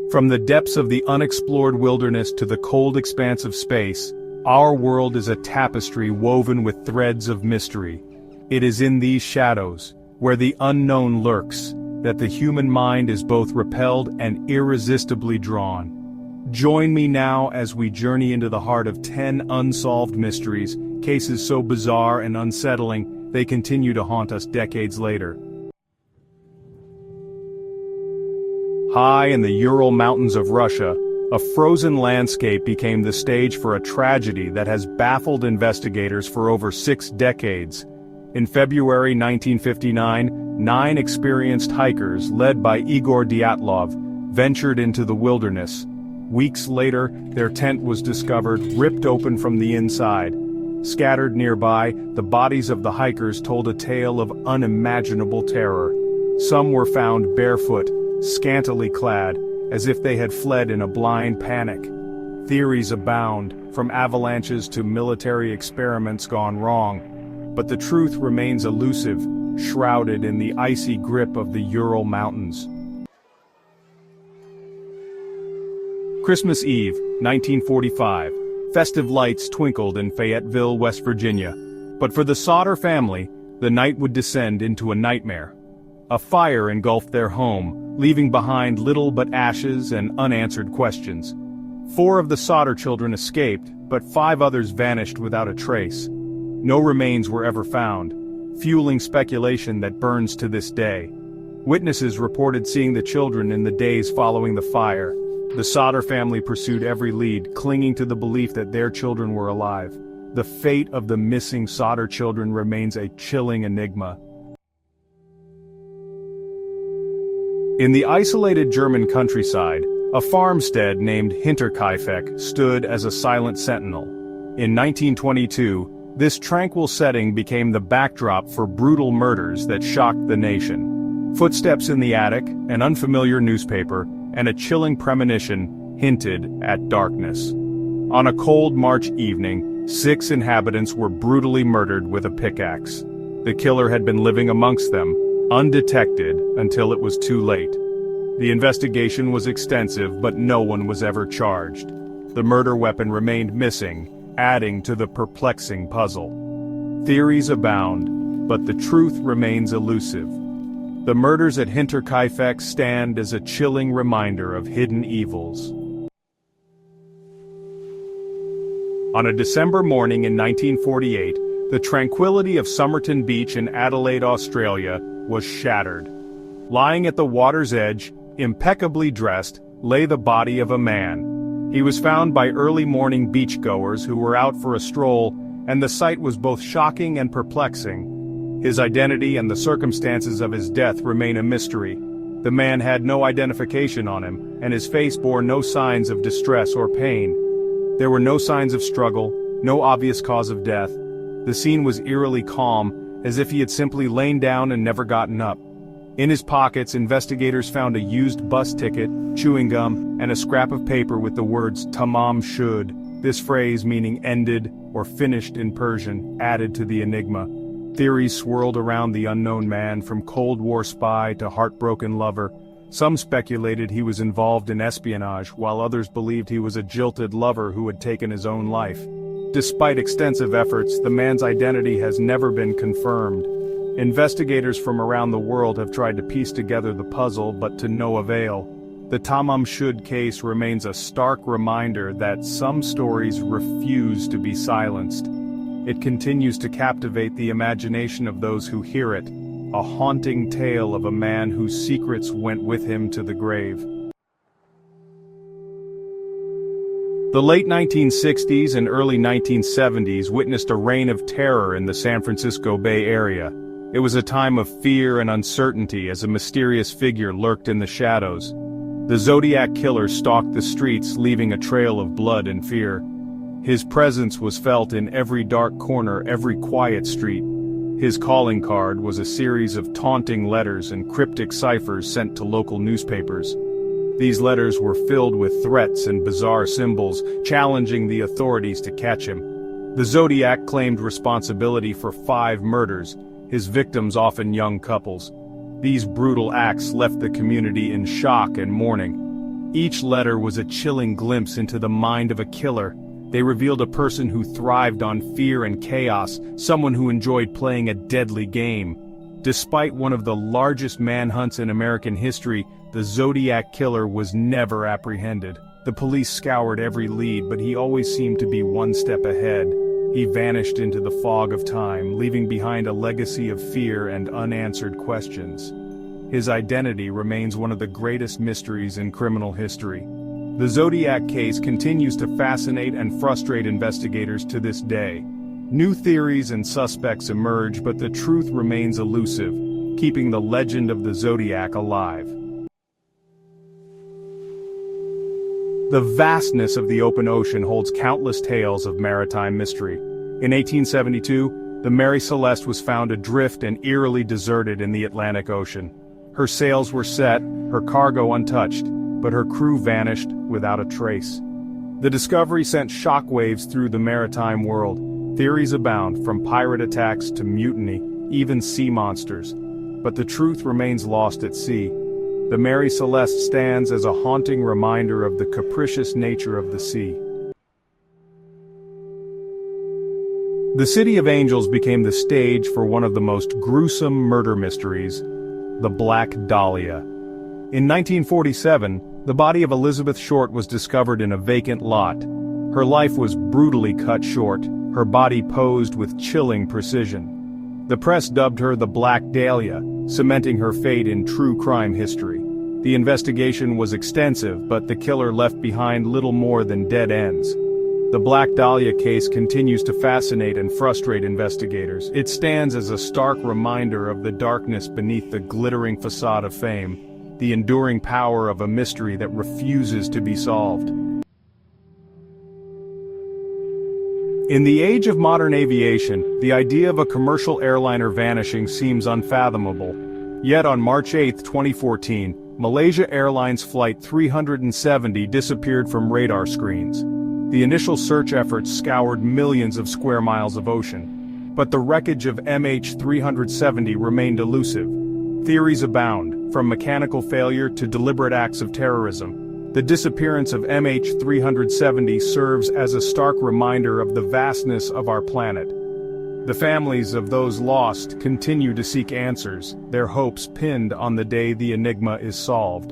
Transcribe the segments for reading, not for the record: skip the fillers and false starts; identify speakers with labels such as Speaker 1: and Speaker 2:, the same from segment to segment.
Speaker 1: From the depths of the unexplored wilderness to the cold expanse of space, our world is a tapestry woven with threads of mystery. It is in these shadows, where the unknown lurks, that the human mind is both repelled and irresistibly drawn. Join me now as we journey into the heart of 10 unsolved mysteries, cases so bizarre and unsettling, they continue to haunt us decades later. High in the Ural Mountains of Russia, a frozen landscape became the stage for a tragedy that has baffled investigators for over 6 decades. In February 1959, 9 experienced hikers, led by Igor Dyatlov, ventured into the wilderness. Weeks later, their tent was discovered, ripped open from the inside. Scattered nearby, the bodies of the hikers told a tale of unimaginable terror. Some were found barefoot, scantily clad, as if they had fled in a blind panic. Theories abound, from avalanches to military experiments gone wrong. But the truth remains elusive, shrouded in the icy grip of the Ural Mountains. Christmas Eve, 1945. Festive lights twinkled in Fayetteville, West Virginia. But for the Sodder family, the night would descend into a nightmare. A fire engulfed their home, leaving behind little but ashes and unanswered questions. 4 of the Sodder children escaped, but 5 others vanished without a trace. No remains were ever found, fueling speculation that burns to this day. Witnesses reported seeing the children in the days following the fire. The Sodder family pursued every lead, clinging to the belief that their children were alive. The fate of the missing Sodder children remains a chilling enigma. In the isolated German countryside, a farmstead named Hinterkaifeck stood as a silent sentinel. In 1922, this tranquil setting became the backdrop for brutal murders that shocked the nation. Footsteps in the attic, an unfamiliar newspaper, and a chilling premonition hinted at darkness. On a cold March evening, 6 inhabitants were brutally murdered with a pickaxe. The killer had been living amongst them, undetected until it was too late. The investigation was extensive, but no one was ever charged. The murder weapon remained missing, adding to the perplexing puzzle. Theories abound, but the truth remains elusive. The murders at Hinterkaifeck stand as a chilling reminder of hidden evils. On a December morning in 1948, the tranquility of Somerton Beach in Adelaide, Australia, was shattered. Lying at the water's edge, impeccably dressed, lay the body of a man. He was found by early morning beachgoers who were out for a stroll, and the sight was both shocking and perplexing. His identity and the circumstances of his death remain a mystery. The man had no identification on him, and his face bore no signs of distress or pain. There were no signs of struggle, no obvious cause of death. The scene was eerily calm, as if he had simply lain down and never gotten up. In his pockets, investigators found a used bus ticket, chewing gum, and a scrap of paper with the words "Tamam shud," this phrase meaning ended or finished in Persian, added to the enigma. Theories swirled around the unknown man, from Cold War spy to heartbroken lover. Some speculated he was involved in espionage, while others believed he was a jilted lover who had taken his own life. Despite extensive efforts, the man's identity has never been confirmed. Investigators from around the world have tried to piece together the puzzle, but to no avail. The Tamam Shud case remains a stark reminder that some stories refuse to be silenced. It continues to captivate the imagination of those who hear it, a haunting tale of a man whose secrets went with him to the grave. The late 1960s and early 1970s witnessed a reign of terror in the San Francisco Bay Area. It was a time of fear and uncertainty as a mysterious figure lurked in the shadows. The Zodiac Killer stalked the streets, leaving a trail of blood and fear. His presence was felt in every dark corner, every quiet street. His calling card was a series of taunting letters and cryptic ciphers sent to local newspapers. These letters were filled with threats and bizarre symbols, challenging the authorities to catch him. The Zodiac claimed responsibility for 5 murders, his victims often young couples. These brutal acts left the community in shock and mourning. Each letter was a chilling glimpse into the mind of a killer. They revealed a person who thrived on fear and chaos, someone who enjoyed playing a deadly game. Despite one of the largest manhunts in American history, the Zodiac Killer was never apprehended. The police scoured every lead, but he always seemed to be one step ahead. He vanished into the fog of time, leaving behind a legacy of fear and unanswered questions. His identity remains one of the greatest mysteries in criminal history. The Zodiac case continues to fascinate and frustrate investigators to this day. New theories and suspects emerge, but the truth remains elusive, keeping the legend of the Zodiac alive. The vastness of the open ocean holds countless tales of maritime mystery. In 1872, the Mary Celeste was found adrift and eerily deserted in the Atlantic Ocean. Her sails were set, her cargo untouched, but her crew vanished without a trace. The discovery sent shockwaves through the maritime world. Theories abound, from pirate attacks to mutiny, even sea monsters. But the truth remains lost at sea. The Mary Celeste stands as a haunting reminder of the capricious nature of the sea. The City of Angels became the stage for one of the most gruesome murder mysteries, the Black Dahlia. In 1947, the body of Elizabeth Short was discovered in a vacant lot. Her life was brutally cut short, her body posed with chilling precision. The press dubbed her the Black Dahlia, cementing her fate in true crime history. The investigation was extensive, but the killer left behind little more than dead ends. The Black Dahlia case continues to fascinate and frustrate investigators. It stands as a stark reminder of the darkness beneath the glittering facade of fame, the enduring power of a mystery that refuses to be solved. In the age of modern aviation, the idea of a commercial airliner vanishing seems unfathomable. Yet on March 8, 2014, Malaysia Airlines Flight 370 disappeared from radar screens. The initial search efforts scoured millions of square miles of ocean. But the wreckage of MH370 remained elusive. Theories abound, from mechanical failure to deliberate acts of terrorism. The disappearance of MH370 serves as a stark reminder of the vastness of our planet. The families of those lost continue to seek answers, their hopes pinned on the day the enigma is solved.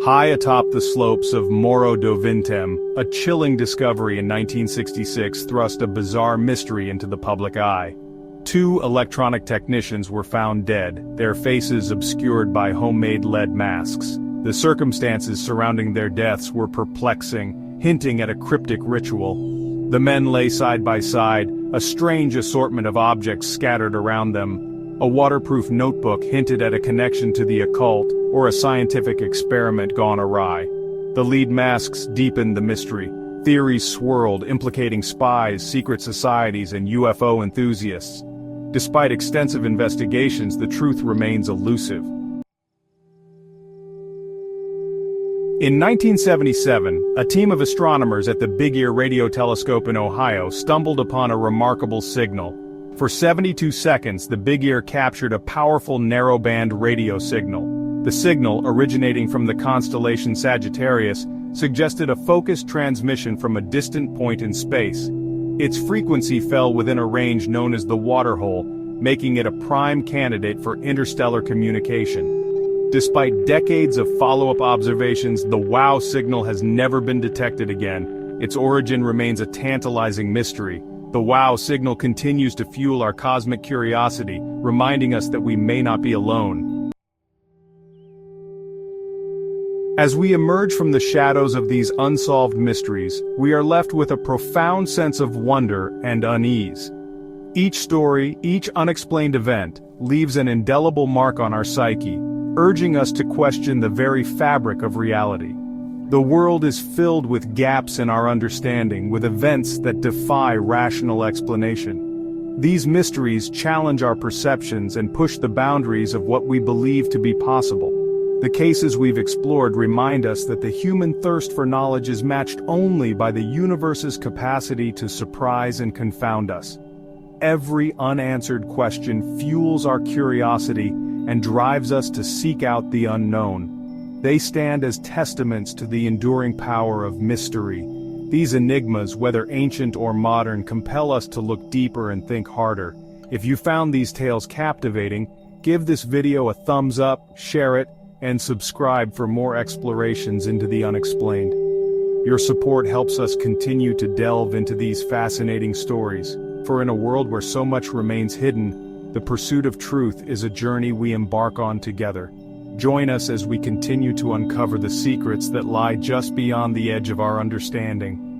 Speaker 1: High atop the slopes of Morro do Vintém, a chilling discovery in 1966 thrust a bizarre mystery into the public eye. 2 electronic technicians were found dead, their faces obscured by homemade lead masks. The circumstances surrounding their deaths were perplexing, hinting at a cryptic ritual. The men lay side by side, a strange assortment of objects scattered around them. A waterproof notebook hinted at a connection to the occult, or a scientific experiment gone awry. The lead masks deepened the mystery. Theories swirled, implicating spies, secret societies, and UFO enthusiasts. Despite extensive investigations, the truth remains elusive. In 1977, a team of astronomers at the Big Ear Radio Telescope in Ohio stumbled upon a remarkable signal. For 72 seconds, the Big Ear captured a powerful narrowband radio signal. The signal, originating from the constellation Sagittarius, suggested a focused transmission from a distant point in space. Its frequency fell within a range known as the waterhole, making it a prime candidate for interstellar communication. Despite decades of follow-up observations, the WOW signal has never been detected again. Its origin remains a tantalizing mystery. The WOW signal continues to fuel our cosmic curiosity, reminding us that we may not be alone. As we emerge from the shadows of these unsolved mysteries, we are left with a profound sense of wonder and unease. Each story, each unexplained event, leaves an indelible mark on our psyche, urging us to question the very fabric of reality. The world is filled with gaps in our understanding, with events that defy rational explanation. These mysteries challenge our perceptions and push the boundaries of what we believe to be possible. The cases we've explored remind us that the human thirst for knowledge is matched only by the universe's capacity to surprise and confound us. Every unanswered question fuels our curiosity, and drives us to seek out the unknown. They stand as testaments to the enduring power of mystery. These enigmas, whether ancient or modern, compel us to look deeper and think harder. If you found these tales captivating, give this video a thumbs up, share it, and subscribe for more explorations into the unexplained. Your support helps us continue to delve into these fascinating stories, for in a world where so much remains hidden, the pursuit of truth is a journey we embark on together. Join us as we continue to uncover the secrets that lie just beyond the edge of our understanding.